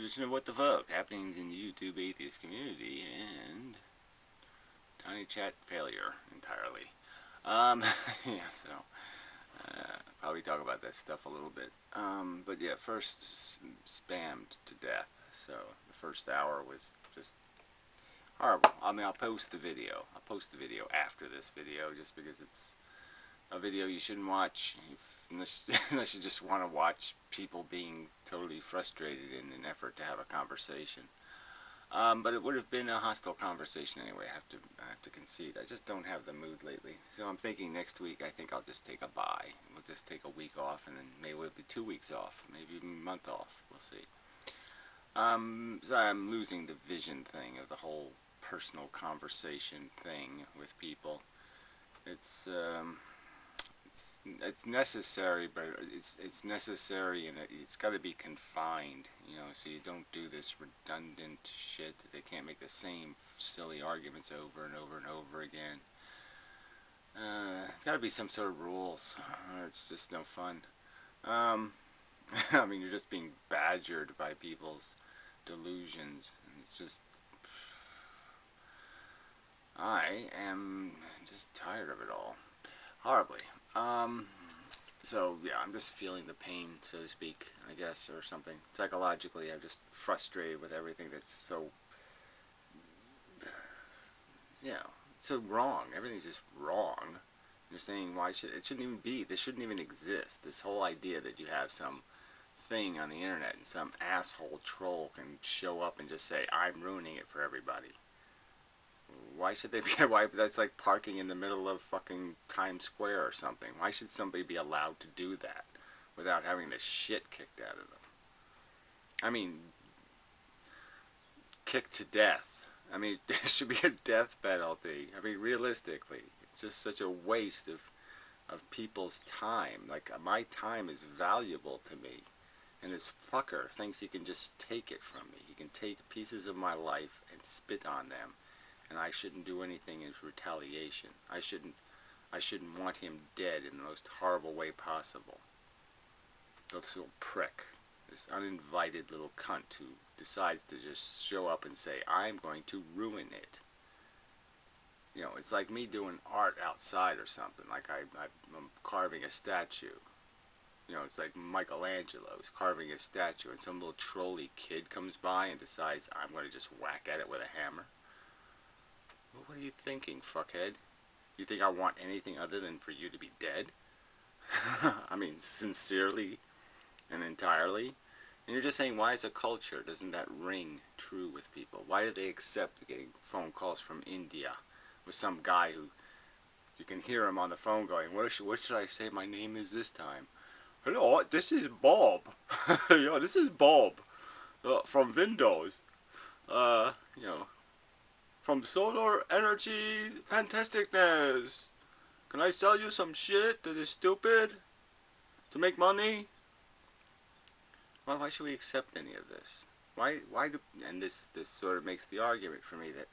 edition of What the Fuck, happenings in the YouTube atheist community, and tiny chat failure entirely. Yeah, so probably talk about that stuff a little bit. But yeah, first spammed to death. So the first hour was just horrible. I mean, I'll post the video. I'll post the video after this video, just because it's a video you shouldn't watch unless you just want to watch people being totally frustrated in an effort to have a conversation. But it would have been a hostile conversation anyway. I have to concede. I just don't have the mood lately. So I'm thinking next week. I think I'll just take a bye. We'll just take a week off, and then maybe it'll be 2 weeks off, maybe even a month off. We'll see. So I'm losing the vision thing of the whole personal conversation thing with people. It's necessary, but it's necessary, and it's got to be confined, so you don't do this redundant shit. They can't make the same silly arguments over and over and over again. There's got to be some sort of rules, or it's just no fun. I mean, you're just being badgered by people's delusions, and it's just, I am just tired of it all, horribly. So yeah, I'm just feeling the pain, so to speak, I guess, or something. Psychologically, I'm just frustrated with everything that's so, so wrong. Everything's just wrong. You're saying, it shouldn't even be, this shouldn't even exist. This whole idea that you have some thing on the internet and some asshole troll can show up and just say, I'm ruining it for everybody. Why should they be? Why? That's like parking in the middle of fucking Times Square or something. Why should somebody be allowed to do that without having the shit kicked out of them? I mean, kicked to death. I mean, there should be a death penalty. I mean, realistically, it's just such a waste of people's time. Like, my time is valuable to me, and this fucker thinks he can just take it from me. He can take pieces of my life and spit on them. And I shouldn't do anything in retaliation. I shouldn't want him dead in the most horrible way possible. This little prick, this uninvited little cunt who decides to just show up and say, I'm going to ruin it. It's like me doing art outside or something. Like I'm carving a statue. It's like Michelangelo's carving a statue, and some little trolley kid comes by and decides, I'm going to just whack at it with a hammer. What are you thinking, fuckhead? You think I want anything other than for you to be dead? I mean, sincerely and entirely. And you're just saying, why as a culture doesn't that ring true with people? Why do they accept getting phone calls from India with some guy who you can hear him on the phone going, what should I say my name is this time? Hello, this is Bob. Yeah, this is Bob from Windows. From Solar Energy Fantasticness. Can I sell you some shit that is stupid to make money? Well, why should we accept any of this? And this sort of makes the argument for me that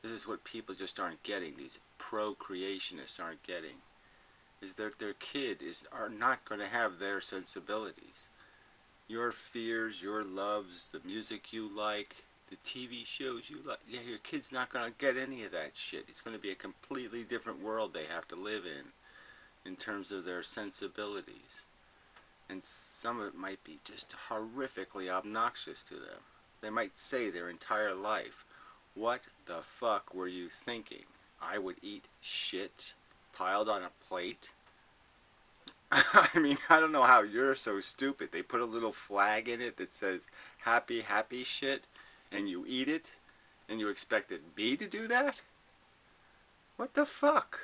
this is what people just aren't getting, these pro-creationists aren't getting, is that their kid are not going to have their sensibilities. Your fears, your loves, the music you like, the TV shows you like, your kid's not going to get any of that shit. It's going to be a completely different world they have to live in terms of their sensibilities. And some of it might be just horrifically obnoxious to them. They might say their entire life, what the fuck were you thinking? I would eat shit piled on a plate? I mean, I don't know how you're so stupid. They put a little flag in it that says happy, happy shit, and you eat it, and you expected me to do that? What the fuck?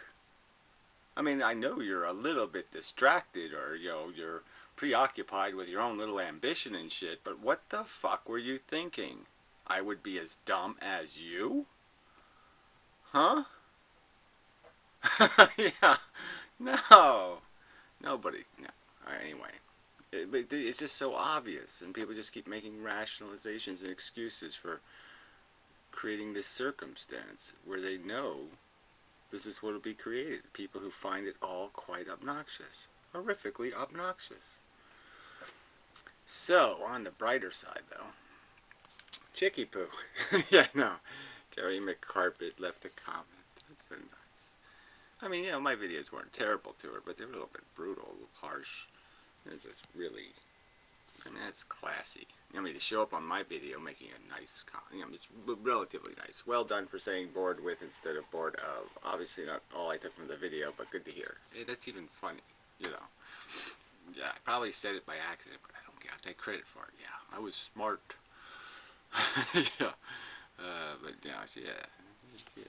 I mean, I know you're a little bit distracted, or, you're preoccupied with your own little ambition and shit, but what the fuck were you thinking? I would be as dumb as you? Huh? Yeah. No. Nobody. No. Anyway. It's just so obvious, and people just keep making rationalizations and excuses for creating this circumstance where they know this is what will be created. People who find it all quite obnoxious. Horrifically obnoxious. So, on the brighter side, though, Chicky poo. Yeah, no. Gary McCarpet left a comment. That's so nice. I mean, you know, my videos weren't terrible to her, but they were a little bit brutal, a little harsh. It was just really, I mean, that's classy. I mean, to show up on my video making a nice comment, you know, it's relatively nice. Well done for saying bored with instead of bored of. Obviously not all I took from the video, but good to hear. Hey, that's even funny, you know. Yeah, I probably said it by accident, but I don't get take credit for it. Yeah, I was smart. Yeah. But yeah, she's good.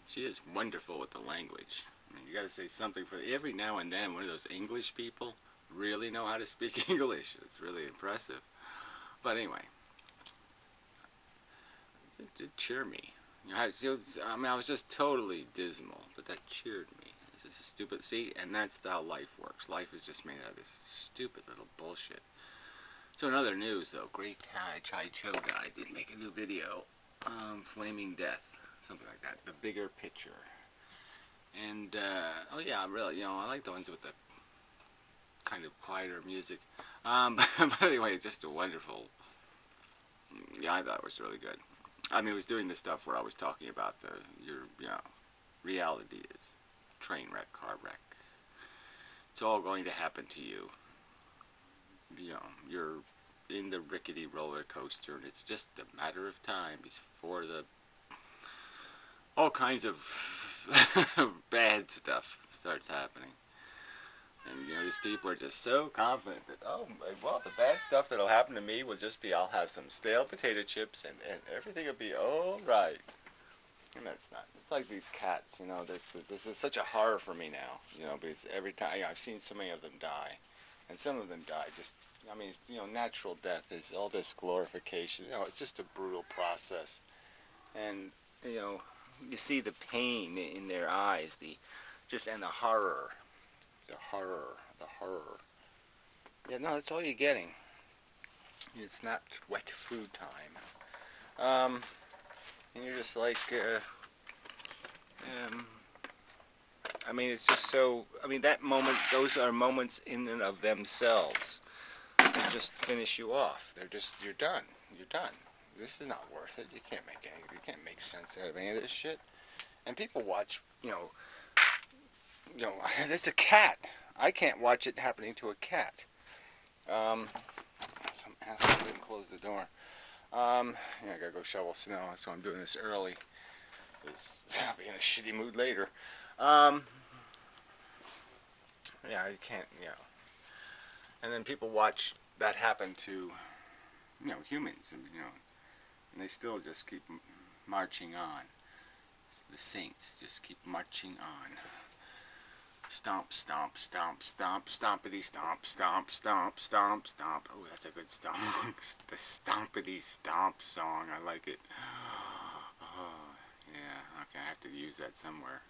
She is wonderful with the language. I mean, you got to say something for every now and then. One of those English people really know how to speak English. It's really impressive. But anyway, it cheered me. You know, I mean, I was just totally dismal, but that cheered me. It's just a stupid. See, and that's how life works. Life is just made out of this stupid little bullshit. So in other news, though, Great Chai Cho guy did make a new video, Flaming Death, something like that, the bigger picture. And, oh yeah, really, you know, I like the ones with the kind of quieter music. But anyway, it's just a wonderful, yeah, I thought it was really good. I mean, it was doing the stuff where I was talking about you know, reality is train wreck, car wreck. It's all going to happen to you. You know, you're in the rickety roller coaster, and it's just a matter of time before all kinds of bad stuff starts happening. And you know, these people are just so confident that, oh, well, the bad stuff that'll happen to me will just be I'll have some stale potato chips and everything will be all right. And that's not. It's like these cats, you know. This is such a horror for me now, you know, because every time, you know, I've seen so many of them die. And some of them die just, I mean, you know, natural death is all this glorification. You know, it's just a brutal process. And, you know, you see the pain in their eyes, and the horror. The horror. Yeah, no, that's all you're getting. It's not wet food time. And you're just like, I mean, it's just so, I mean, that moment, those are moments in and of themselves that just finish you off. You're done. You're done. This is not worth it. You can't make sense out of any of this shit. And people watch, you know, there's a cat. I can't watch it happening to a cat. Some asshole didn't close the door. Yeah, I gotta go shovel snow, so I'm doing this early. I'll be in a shitty mood later. Yeah, you can't, you know. And then people watch that happen to, you know, humans, and, you know, and they still just keep marching on. The saints just keep marching on. Stomp, stomp, stomp, stomp, stompity, stomp, stomp, stomp, stomp, stomp. Oh, that's a good stomp. The stompity stomp song. I like it. Oh, yeah. Okay, I have to use that somewhere.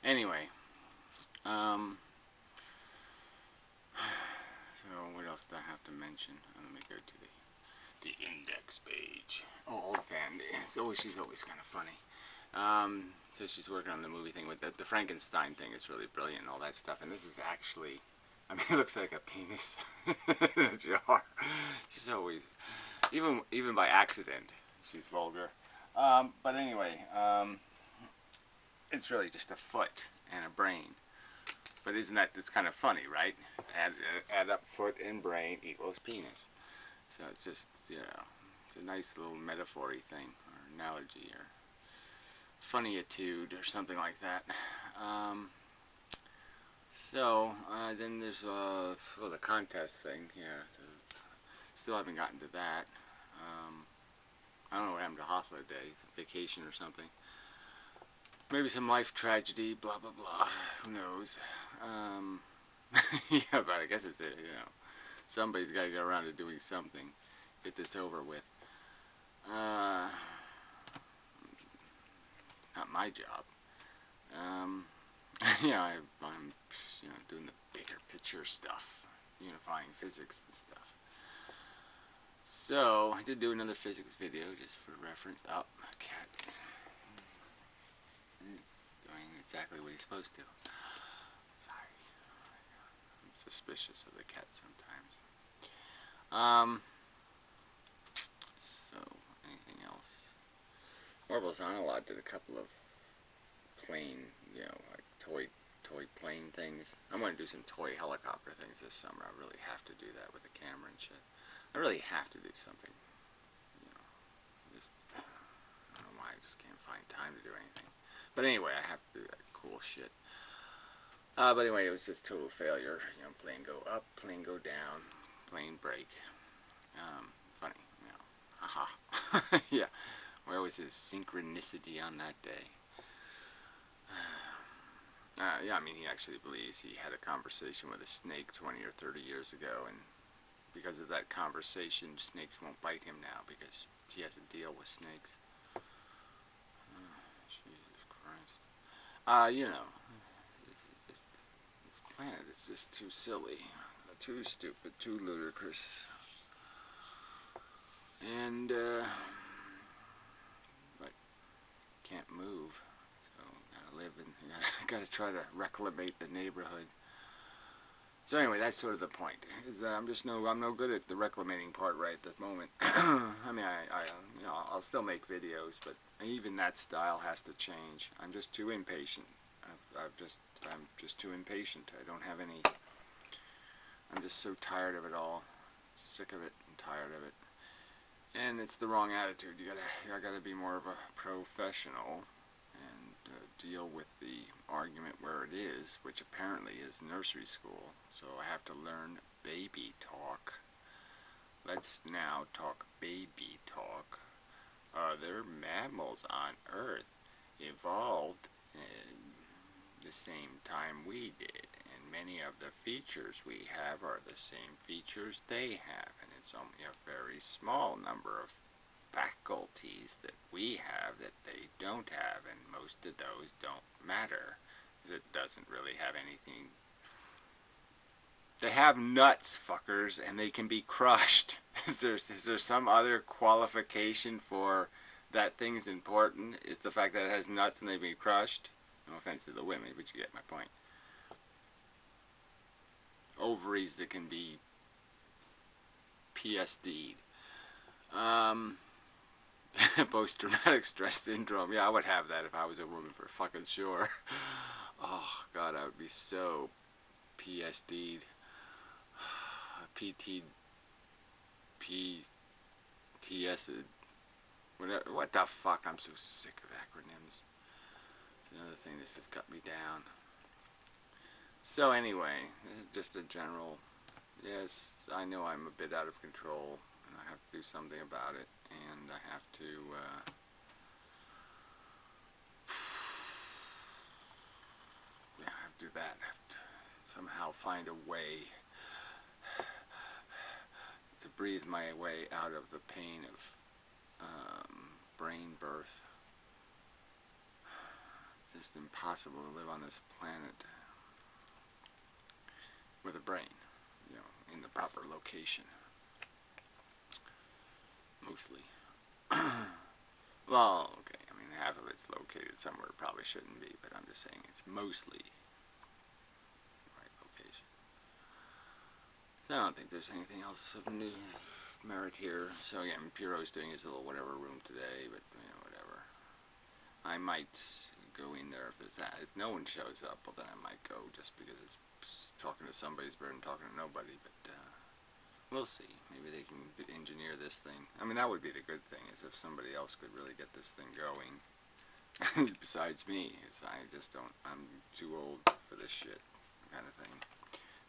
Yeah. Anyway. So what else do I have to mention? Let me go to the index page. Oh, old fan. She's always kind of funny. So she's working on the movie thing with the Frankenstein thing. It's really brilliant and all that stuff. And this is actually, I mean, it looks like a penis in a jar. She's always, even by accident, she's vulgar. But anyway, it's really just a foot and a brain. But isn't that's kind of funny, right? Add up foot and brain equals penis. So it's just, you know, it's a nice little metaphor-y thing, or analogy, or funny-itude, or something like that. Then there's the contest thing. Yeah, still haven't gotten to that. I don't know what happened to Hoffler Days, vacation or something. Maybe some life tragedy, blah blah blah. Who knows? Yeah, but I guess it's you know, somebody's got to get around to doing something. Get this over with. Not my job. Yeah, I'm you know, doing the bigger picture stuff, unifying physics and stuff. So I did do another physics video just for reference. Oh, my cat. He's doing exactly what he's supposed to. Sorry. I'm suspicious of the cat sometimes. So, anything else? Marvel's Onalot did a couple of plane, like toy plane things. I'm going to do some toy helicopter things this summer. I really have to do that with the camera and shit. I really have to do something. I don't know why, I just can't find time to do anything. But anyway, I have to do that cool shit. But anyway, it was just total failure. Plane go up, plane go down, plane break. Funny, haha. Yeah, where was his synchronicity on that day? Yeah, I mean, he actually believes he had a conversation with a snake 20 or 30 years ago, and because of that conversation, snakes won't bite him now because he has a deal with snakes. Jesus Christ. This planet is just too silly, too stupid, too ludicrous. And, but can't move, so gotta live and gotta try to reclimate the neighborhood. So anyway, that's sort of the point. Is that I'm no good at the reclamating part right at the moment. I mean, I'll still make videos, but even that style has to change. I'm just too impatient. I'm just too impatient. I don't have any. I'm just so tired of it all, sick of it and tired of it. And it's the wrong attitude. I gotta be more of a professional and deal with the argument where it is, which apparently is nursery school. So I have to learn baby talk. Let's now talk baby talk. Other mammals on Earth evolved in the same time we did, and many of the features we have are the same features they have, and it's only a very small number of faculties that we have that they don't have, and most of those don't matter, because it doesn't really have anything. They have nuts, fuckers, and they can be crushed. Is there some other qualification for that thing's important? It's the fact that it has nuts and they can be crushed? No offense to the women, but you get my point. Ovaries that can be PSD'd. Post-traumatic stress syndrome. Yeah, I would have that if I was a woman for fucking sure. Oh, God, I would be so PSD'd. PTS'd. Whatever. What the fuck? I'm so sick of acronyms. It's another thing that's just got me down. So anyway, this is just a general. Yes, I know I'm a bit out of control, and I have to do something about it, and I have to I have to do that. I have to somehow find a way to breathe my way out of the pain of brain birth. It's just impossible to live on this planet with a brain, in the proper location. Mostly. Well, okay, I mean, half of it's located somewhere it probably shouldn't be, but I'm just saying it's mostly the right location. So I don't think there's anything else of new merit here. So again, Pierrot's doing his little whatever room today, but whatever. I might go in there if there's that. If no one shows up, well then I might go just because it's talking to somebody's better than talking to nobody, but we'll see. Maybe they can engineer this thing. I mean, that would be the good thing, is if somebody else could really get this thing going besides me. I just don't, I'm too old for this shit kind of thing.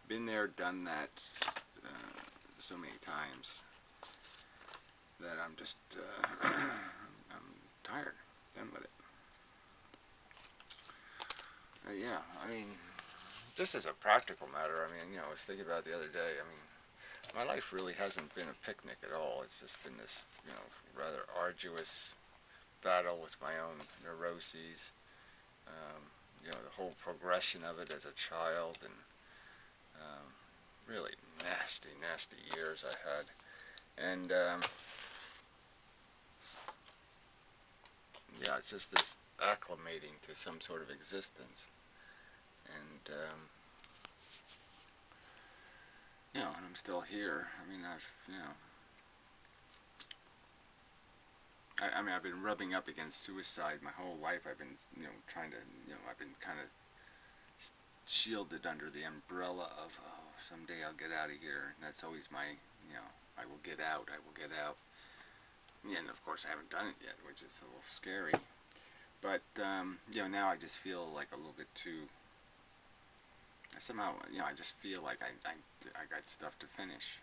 Been there, done that so many times that I'm just I'm tired, done with it. Yeah, I mean, just as a practical matter, I mean, I was thinking about it the other day. I mean, my life really hasn't been a picnic at all. It's just been this, rather arduous battle with my own neuroses. The whole progression of it as a child, and really nasty, nasty years I had. And, yeah, it's just this acclimating to some sort of existence. And, still here. I mean, I mean, I've been rubbing up against suicide my whole life. I've been, trying to, I've been kind of shielded under the umbrella of, oh, someday I'll get out of here. And that's always my, I will get out, I will get out. And of course I haven't done it yet, which is a little scary. But, now I just feel like a little bit too, somehow, I just feel like I got stuff to finish,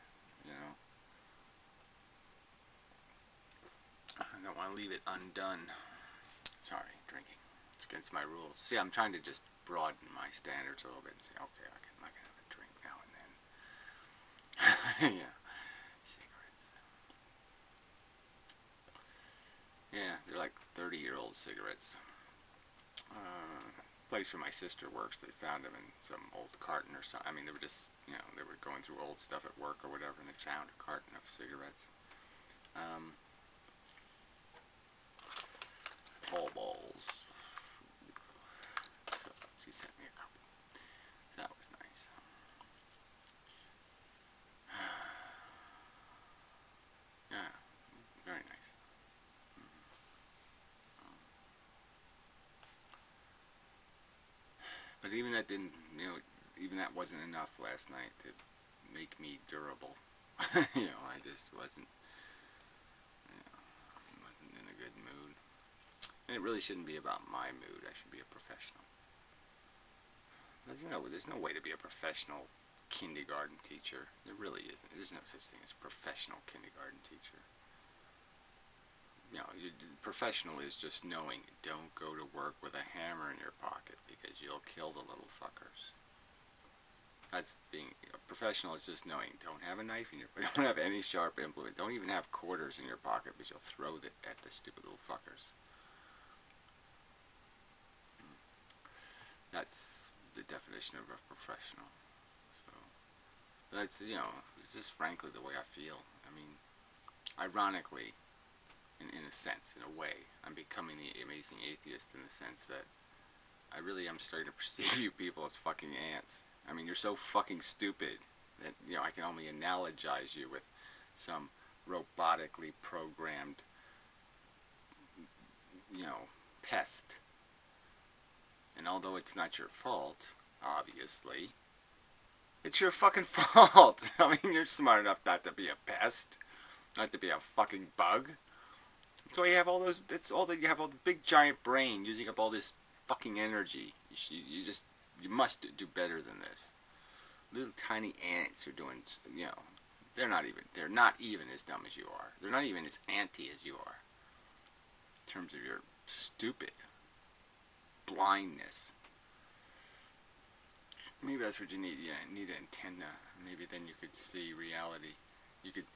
I don't want to leave it undone. Sorry, drinking. It's against my rules. See, I'm trying to just broaden my standards a little bit and say, okay, I can have a drink now and then. Yeah. Cigarettes. Yeah, they're like 30-year-old cigarettes. Place where my sister works, they found them in some old carton or something. I mean, they were just, they were going through old stuff at work or whatever, and they found a carton of cigarettes. Ball balls. So she sent me a couple. So that was nice. Yeah, very nice. But even that didn't, even that wasn't enough last night to make me durable. I just wasn't in a good mood. And it really shouldn't be about my mood. I should be a professional. There's no way to be a professional kindergarten teacher. There really isn't. There's no such thing as professional kindergarten teacher. Professional is just knowing, don't go to work with a hammer in your pocket because you'll kill the little fuckers. That's being professional is just knowing, don't have a knife in your pocket, don't have any sharp implement, don't even have quarters in your pocket because you'll throw it at the stupid little fuckers. That's the definition of a professional. So that's, it's just frankly the way I feel. I mean, ironically, in a sense, in a way, I'm becoming the amazing atheist in the sense that I really am starting to perceive you people as fucking ants. I mean, you're so fucking stupid that, I can only analogize you with some robotically programmed, pest. And although it's not your fault, obviously, it's your fucking fault. I mean, you're smart enough not to be a pest, not to be a fucking bug. That's why you have all those. That's all that you have. All the big giant brain using up all this fucking energy. You must do better than this. Little tiny ants are doing. They're not even as dumb as you are. They're not even as anti as you are. In terms of your stupid blindness. Maybe that's what you need. Yeah, you need an antenna. Maybe then you could see reality. You could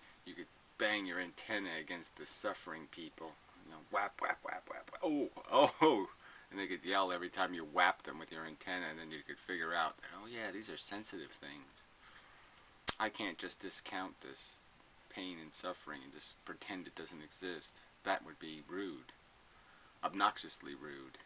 bang your antenna against the suffering people. Whap, whap, whap, whap, whap. Oh. And they could yell every time you whap them with your antenna, and then you could figure out that, oh yeah, these are sensitive things. I can't just discount this pain and suffering and just pretend it doesn't exist. That would be rude. Obnoxiously rude.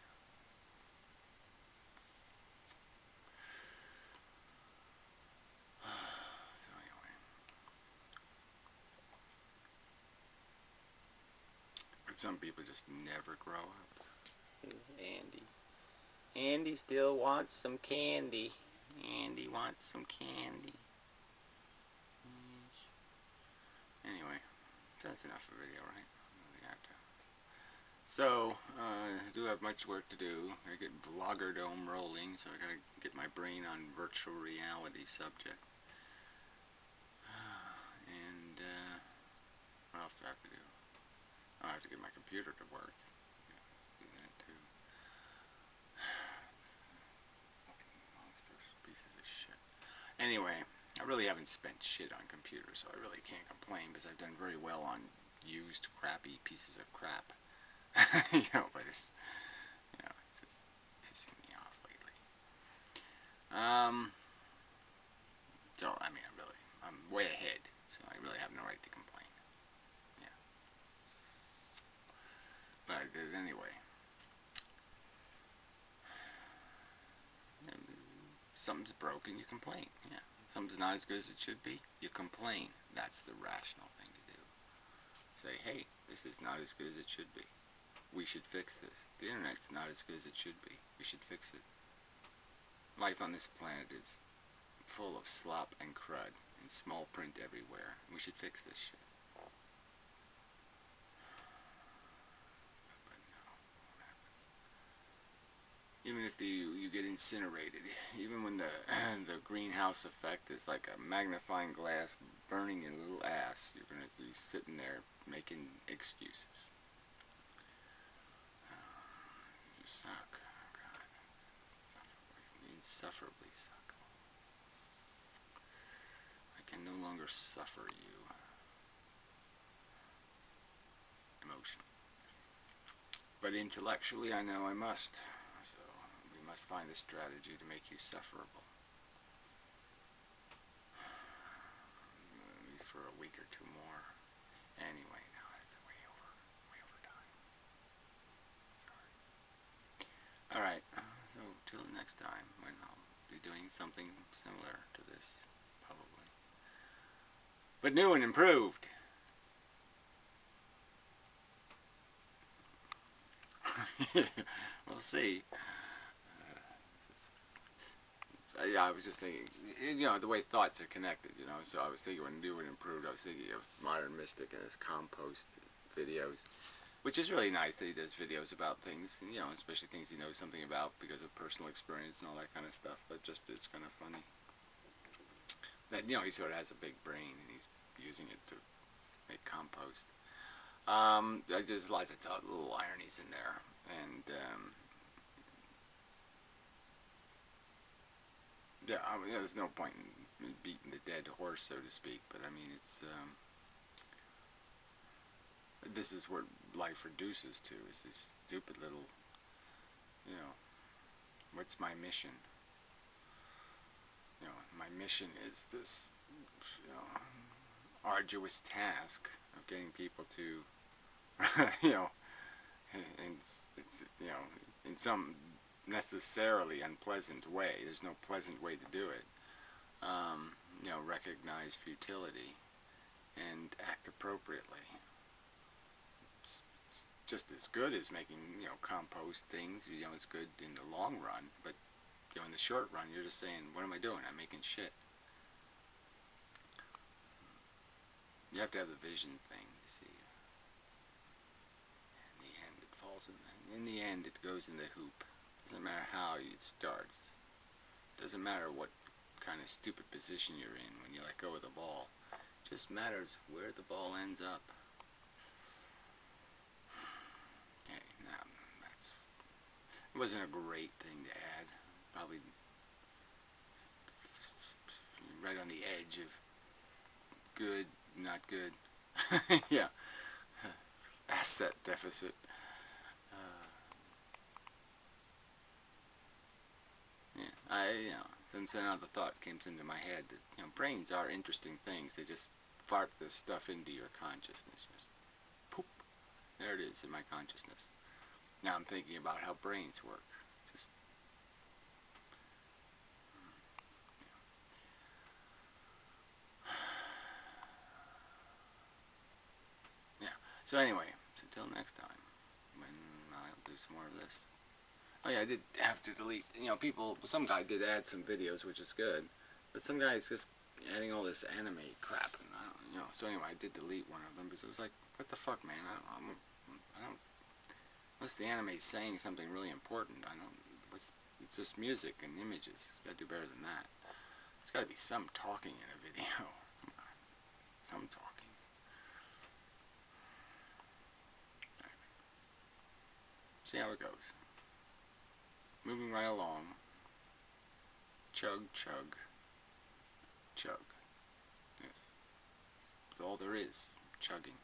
Some people just never grow up. Andy still wants some candy. Andy wants some candy. Anyway, that's enough of a video, right? So, I do have much work to do. I get Vloggerdome rolling, so I gotta get my brain on virtual reality subject. And, what else do I have to do? I have to get my computer to work. Do that too. Fucking monsters, pieces of shit. Anyway, I really haven't spent shit on computers, so I really can't complain because I've done very well on used, crappy pieces of crap. But it's just pissing me off lately. So I mean, I'm way ahead, so I really have no right to complain. But I did it anyway. Something's broken, you complain. Yeah, Something's not as good as it should be. You complain. That's the rational thing to do. Say, hey, this is not as good as it should be. We should fix this. The internet's not as good as it should be. We should fix it. Life on this planet is full of slop and crud and small print everywhere. We should fix this shit. But no, won't happen. Even if you get incinerated, even when the the greenhouse effect is like a magnifying glass burning your little ass, you're gonna be sitting there making excuses. You suck. Oh God, insufferably suck. I can no longer suffer you. Emotion. But intellectually, I know I must. So we must find a strategy to make you sufferable. At least for a week or two more. Anyway, now that's way over time. Sorry. Alright, so till next time, when I'll be doing something similar to this, probably. But new and improved. We'll see. Yeah, I was just thinking, you know, the way thoughts are connected, you know, so I was thinking when new and improved, I was thinking of Modern Mystic and his compost videos, which is really nice that he does videos about things, you know, especially things he knows something about because of personal experience and all that kind of stuff, but just it's kind of funny that, you know, he sort of has a big brain and he's using it to make compost. There's lots of little ironies in there, and yeah, I mean, there's no point in beating the dead horse, so to speak, but I mean, it's this is what life reduces to, is this stupid little, you know, what's my mission? You know, my mission is this, you know, arduous task of getting people to, you know, and it's, you know, in some necessarily unpleasant way. There's no pleasant way to do it. You know, recognize futility and act appropriately. It's just as good as making, you know, compost things. You know, it's good in the long run, but, you know, in the short run, you're just saying, what am I doing? I'm making shit. You have to have the vision thing, you see. In the end, it falls in the end, it goes in the hoop. Doesn't matter how it starts. Doesn't matter what kind of stupid position you're in when you let go of the ball. It just matters where the ball ends up. Hey, now that's, it wasn't a great thing to add. Probably right on the edge of good, not good. Yeah. Asset deficit. Yeah, you know, since another thought came into my head that, you know, brains are interesting things. They just fart this stuff into your consciousness. Just poop. There it is in my consciousness. Now I'm thinking about how brains work. Just, yeah. So anyway, so till next time, when I'll do some more of this. Oh yeah, I did have to delete, you know, people, some guy did add some videos, which is good, but some guy's just adding all this anime crap, and I don't, you know, so anyway, I did delete one of them, because it was like, what the fuck, man, I don't, unless the anime's saying something really important, I don't, it's just music and images, you gotta do better than that. There's gotta be some talking in a video, come on, some talking. Anyway. See how it goes. Moving right along. Chug, chug, chug. Yes. That's all there is. Chugging.